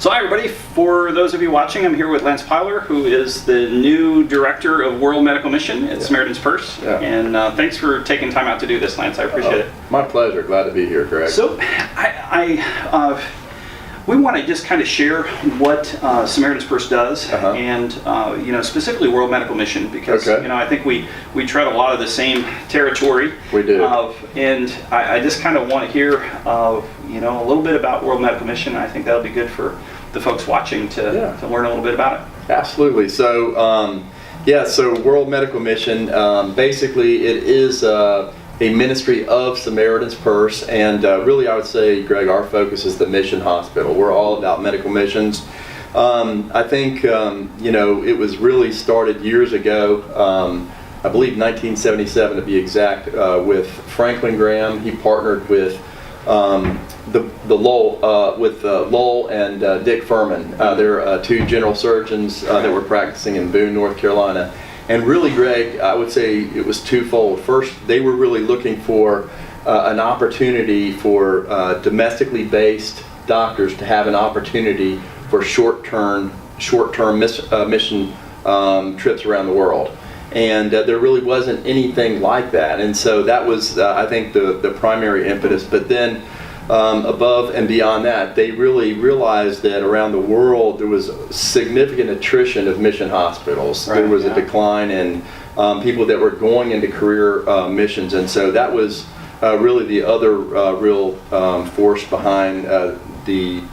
So hi everybody, for those of you watching, I'm here with Lance Plyler, who is the new Director of World Medical Mission at Samaritan's Purse. Yeah. And thanks for taking time out to do this, Lance. I appreciate it. My pleasure. Glad to be here, Greg. So we want to just kind of share what Samaritan's Purse does, and specifically World Medical Mission, because I think we tread a lot of the same territory. We do. And I just kind of want to hear a little bit about World Medical Mission. I think that'll be good for the folks watching to learn a little bit about it. Absolutely. So so World Medical Mission, basically it is a ministry of Samaritan's Purse, and really I would say, Greg, our focus is the mission hospital. We're all about medical missions. I think it was really started years ago, I believe 1977 to be exact, with Franklin Graham. He partnered with Lowell and Dick Furman. They're two general surgeons that were practicing in Boone, North Carolina. And really, Greg, I would say it was twofold. First, they were really looking for an opportunity for domestically based doctors to have an opportunity for short-term mission trips around the world. And there really wasn't anything like that. And so that was, I think, the primary impetus. But then above and beyond that, they really realized that around the world there was significant attrition of mission hospitals. Right, there was a decline in people that were going into career missions. And so that was really the other real force behind the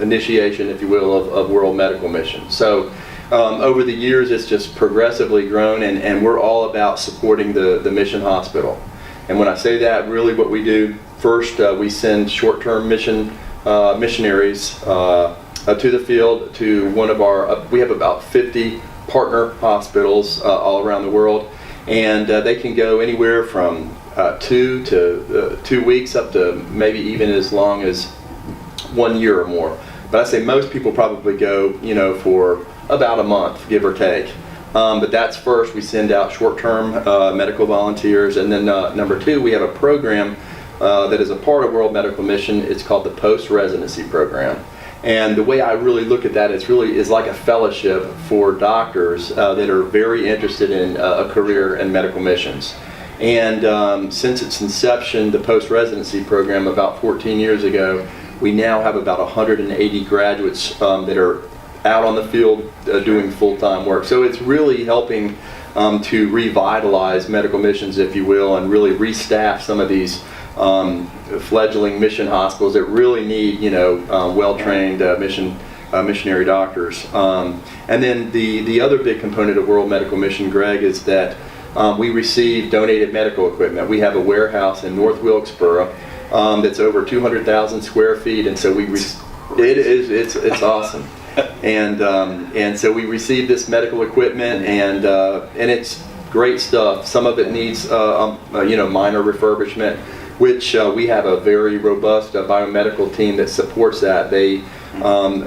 initiation, if you will, of World Medical Mission. So over the years, it's just progressively grown, and we're all about supporting the mission hospital. And when I say that, really what we do, first we send short-term missionaries to the field to one of our, we have about 50 partner hospitals all around the world, and they can go anywhere from 2 weeks up to maybe even as long as 1 year or more. But I say most people probably go, for about a month, give or take. But that's first. We send out short-term medical volunteers, and then number two, we have a program that is a part of World Medical Mission. It's called the Post-Residency Program. And the way I really look at that is like a fellowship for doctors that are very interested in a career in medical missions. And since its inception, the Post-Residency Program about 14 years ago, we now have about 180 graduates that are out on the field doing full-time work. So it's really helping to revitalize medical missions, if you will, and really restaff some of these fledgling mission hospitals that really need, well-trained missionary doctors. And then the other big component of World Medical Mission, Greg, is that we receive donated medical equipment. We have a warehouse in North Wilkesboro that's over 200,000 square feet, and so it's awesome. And so we receive this medical equipment, and it's great stuff. Some of it needs minor refurbishment, which we have a very robust biomedical team that supports that. They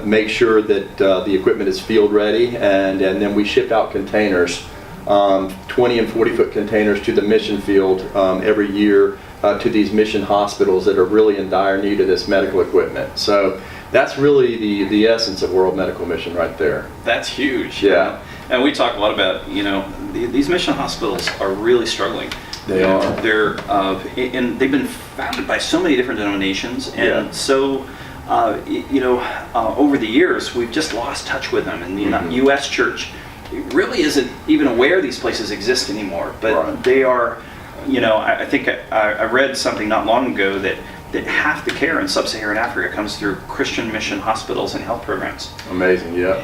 make sure that the equipment is field ready, and then we ship out containers, 20 and 40-foot containers to the mission field every year to these mission hospitals that are really in dire need of this medical equipment. So that's really the essence of World Medical Mission right there. That's huge. Yeah. And we talk a lot about, these mission hospitals are really struggling. They are. They're and they've been founded by so many different denominations, and so over the years we've just lost touch with them. And the U.S. Church really isn't even aware these places exist anymore. But they are, I think I read something not long ago that half the care in sub-Saharan Africa comes through Christian mission hospitals and health programs. Amazing, yeah.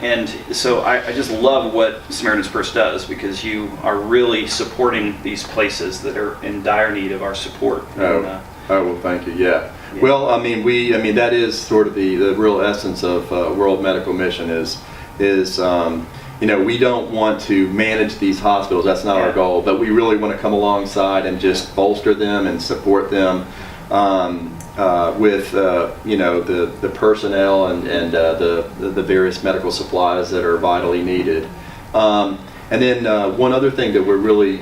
And so I just love what Samaritan's Purse does, because you are really supporting these places that are in dire need of our support. Well, thank you. Yeah. Well, that is sort of the real essence of World Medical Mission is we don't want to manage these hospitals. That's not our goal, but we really want to come alongside and just bolster them and support them with the personnel and the various medical supplies that are vitally needed. And then one other thing that we're really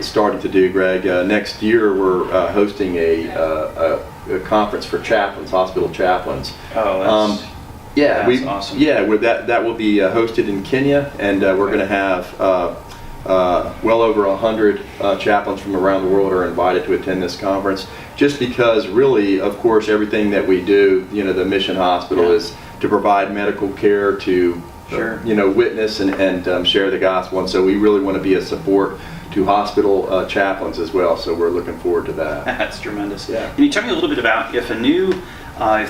starting to do, Greg, next year we're hosting a conference for chaplains, hospital chaplains. Oh, that's, Yeah, that's awesome. Yeah, that will be hosted in Kenya, and we're going to have well over 100 chaplains from around the world are invited to attend this conference. Just because, really, of course, everything that we do, the mission hospital is to provide medical care, to witness and share the gospel, and so we really want to be a support to hospital chaplains as well. So we're looking forward to that. That's tremendous. Yeah. Can you tell me a little bit about if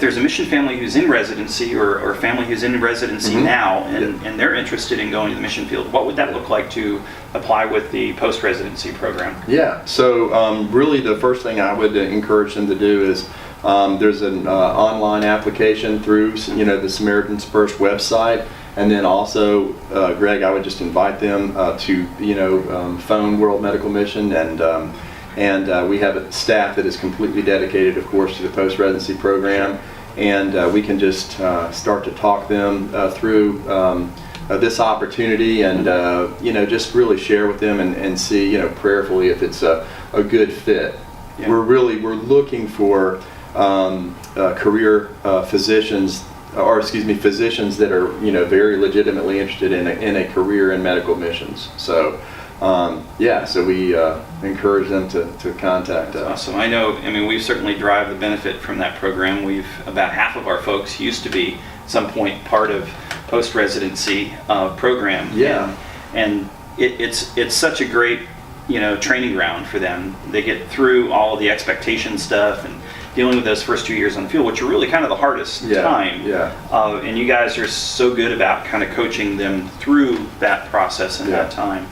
there's a mission family who's in residency or a family who's in residency now and they're interested in going to the mission field, what would that look like to apply with the post-residency program? Yeah, so really the first thing I would encourage them to do is there's an online application through the Samaritan's First website, and then also, Greg, I would just invite them to phone World Medical Mission, and we have a staff that is completely dedicated, of course, to the post-residency program, and we can just start to talk them through this opportunity, and just really share with them and see, prayerfully, if it's a good fit. Yeah. We're looking for career physicians, or physicians that are very legitimately interested in a career in medical missions. So. So we encourage them to contact us. Awesome. I mean, we certainly drive the benefit from that program. About half of our folks used to be at some point part of post-residency program. Yeah. And it's such a great, training ground for them. They get through all of the expectation stuff and dealing with those first 2 years on the field, which are really kind of the hardest time. Yeah. And you guys are so good about kind of coaching them through that process and that time.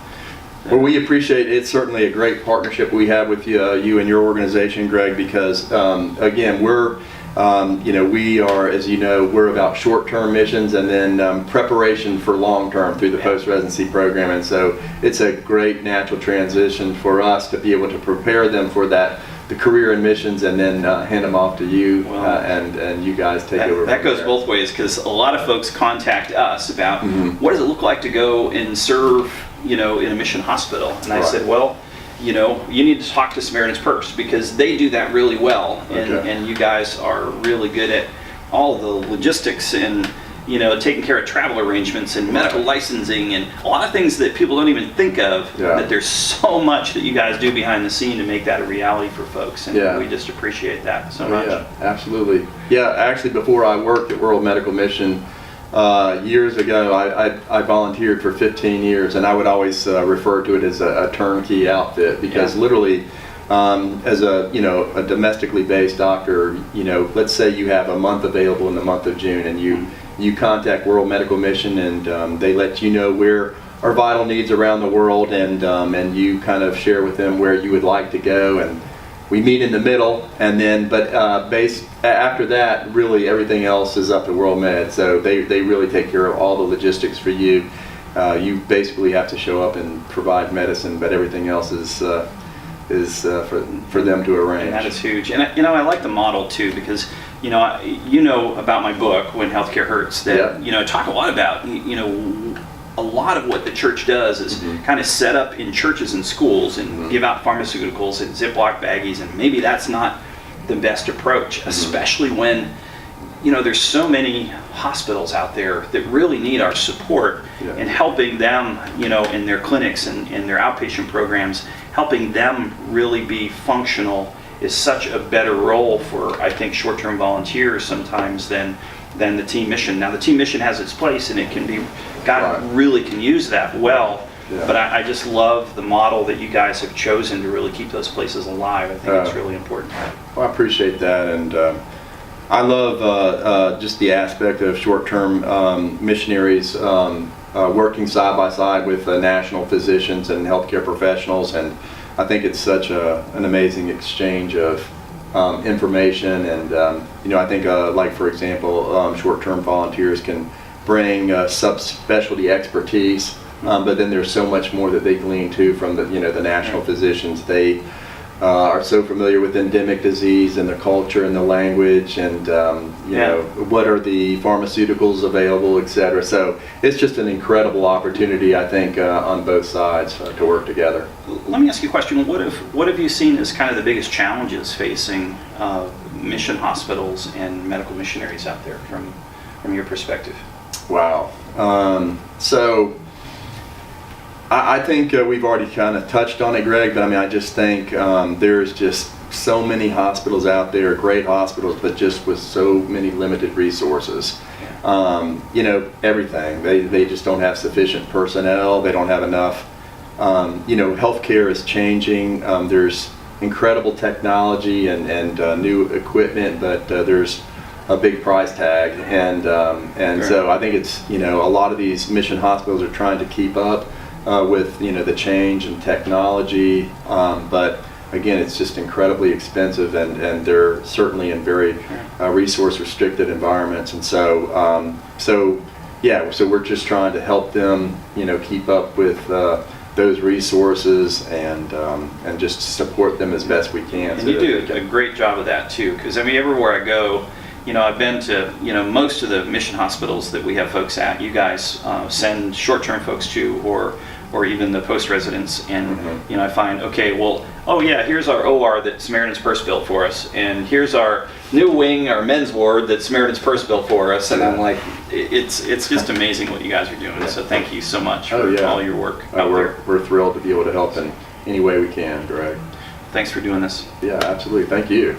Well, we appreciate it. It's certainly a great partnership we have with you and your organization, Greg, because again, we are, as you know, we're about short-term missions and then preparation for long-term through the post-residency program, and so it's a great natural transition for us to be able to prepare them for the career in missions, and then hand them off to you, and you guys take over. That goes both ways, because a lot of folks contact us about what does it look like to go and serve, in a mission hospital, and I said, well, you need to talk to Samaritan's First, because they do that really well, and you guys are really good at all the logistics and taking care of travel arrangements and medical licensing and a lot of things that people don't even think of, that there's so much that you guys do behind the scene to make that a reality for folks, and we just appreciate that so much. Yeah, absolutely. Yeah, actually, before I worked at World Medical Mission years ago, I volunteered for 15 years, and I would always refer to it as a turnkey outfit, because literally, as a domestically based doctor, let's say you have a month available in the month of June, and you contact World Medical Mission, and they let you know where our vital needs around the world, and you kind of share with them where you would like to go, and we meet in the middle, and then after that, really everything else is up to World Med. So they really take care of all the logistics for you. You basically have to show up and provide medicine, but everything else is for them to arrange. And that is huge. And I like the model too, because about my book, When Healthcare Hurts, that I talk a lot about a lot of what the church does is kind of set up in churches and schools and give out pharmaceuticals in Ziploc baggies, and maybe that's not the best approach, especially when there's so many hospitals out there that really need our support in helping them, in their clinics and in their outpatient programs, helping them really be functional is such a better role for, I think, short-term volunteers sometimes than the team mission. Now, the team mission has its place, and it can be, God really can use that well, but I just love the model that you guys have chosen to really keep those places alive. I think it's really important. Well, I appreciate that, and I love just the aspect of short-term missionaries working side by side with national physicians and healthcare professionals, and I think it's such an amazing exchange of information, and I think like, for example, short-term volunteers can bring subspecialty expertise, but then there's so much more that they glean too from the national physicians. They are so familiar with endemic disease and the culture and the language, and what are the pharmaceuticals available, etc. So it's just an incredible opportunity, I think, on both sides to work together. Let me ask you a question. What have you seen as kind of the biggest challenges facing mission hospitals and medical missionaries out there from your perspective? Wow. So I think we've already kind of touched on it, Greg, but I mean, I just think there's just so many hospitals out there, great hospitals, but just with so many limited resources. You know, everything. They just don't have sufficient personnel. They don't have enough. You know, healthcare is changing. There's incredible technology and new equipment, but there's a big price tag. And Sure. so I think it's, you know, a lot of these mission hospitals are trying to keep up with, you know, the change in technology. But again, it's just incredibly expensive, and they're certainly in very resource restricted environments. And so, so we're just trying to help them, you know, keep up with those resources and just support them as best we can. And you do a great job of that too, because I mean, everywhere I go, you know, I've been to, you know, most of the mission hospitals that we have folks at, you guys send short-term folks to, or even the post-residents, and you know, I find, okay, well, oh yeah, here's our OR that Samaritan's Purse built for us, and here's our new wing, our men's ward that Samaritan's Purse built for us, and I'm like, it's just amazing what you guys are doing. So thank you so much for all your work out there. We're thrilled to be able to help in any way we can, Greg. Thanks for doing this. Yeah, absolutely. Thank you.